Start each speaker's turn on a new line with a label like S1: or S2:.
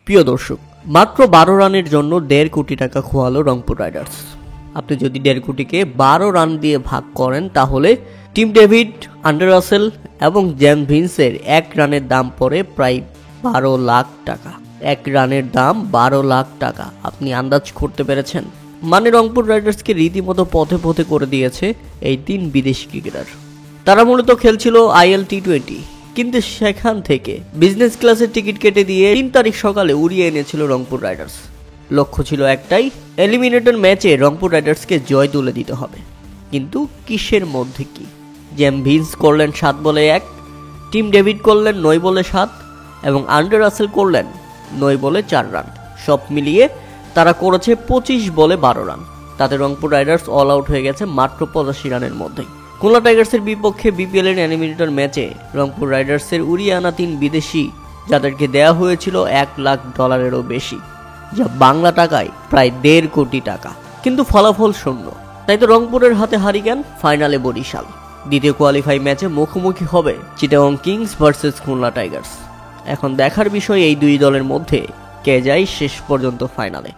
S1: প্রিয় দর্শক, মাত্র 12 রানের জন্য 1.5 কোটি টাকা খোয়ালো রংপুর রাইডার্স। আপনি যদি 1.5 কোটিকে 12 রান দিয়ে ভাগ করেন তাহলে টিম ডেভিড, আন্ডার রাসেল এবং জেমস ভিন্সের 1 রানের দাম পড়ে প্রায় 12 লাখ টাকা। 1 রানের দাম 12 লাখ টাকা। আপনি আন্দাজ করতে পেরেছেন? মানে রংপুর রাইডার্সকে রীতিমতো পথে পথে করে দিয়েছে এই 3 বিদেশি ক্রিকেটার। তারা মূলত খেলছিল IL T20, কিন্তু সেখান থেকে বিজনেস ক্লাসের টিকিট কেটে দিয়ে 3 তারিখ সকালে উড়িয়ে এনেছিল রংপুর রাইডার্স। লক্ষ্য ছিল একটাই, এলিমিনেটর ম্যাচে রংপুর রাইডার্সকে জয় তুলে দিতে হবে। কিন্তু কিসের মধ্যে কি? জেমস ভিন্স করলেন 7 বলে 1, টিম ডেভিড করলেন 9 বলে 7 এবং আন্ডার রাসেল করলেন 9 বলে 4 রান। সব মিলিয়ে তারা করেছে 25 বলে 12 রান। তাতে রংপুর রাইডার্স অল আউট হয়ে গেছে মাত্র 85 রানের মধ্যেই। খুলনা টাইগার্সের বিপক্ষে বিপিএল এর এলিমিনেটর ম্যাচে রংপুর রাইডার্সের উড়িয়ে আনা 3 বিদেশি, যাদেরকে দেয়া হয়েছিল $1 লাখ বেশি, যা বাংলা টাকায় প্রায় 1.5 কোটি টাকা, কিন্তু ফলাফল শূন্য। তাই তো রংপুরের হাতে হারিকেন, ফাইনালে বরিশাল। দ্বিতীয় কোয়ালিফাই ম্যাচে মুখোমুখি হবে Chittagong Kings versus Khulna Tigers. এখন দেখার বিষয় এই দুই দলের মধ্যে কে যায় শেষ পর্যন্ত ফাইনালে।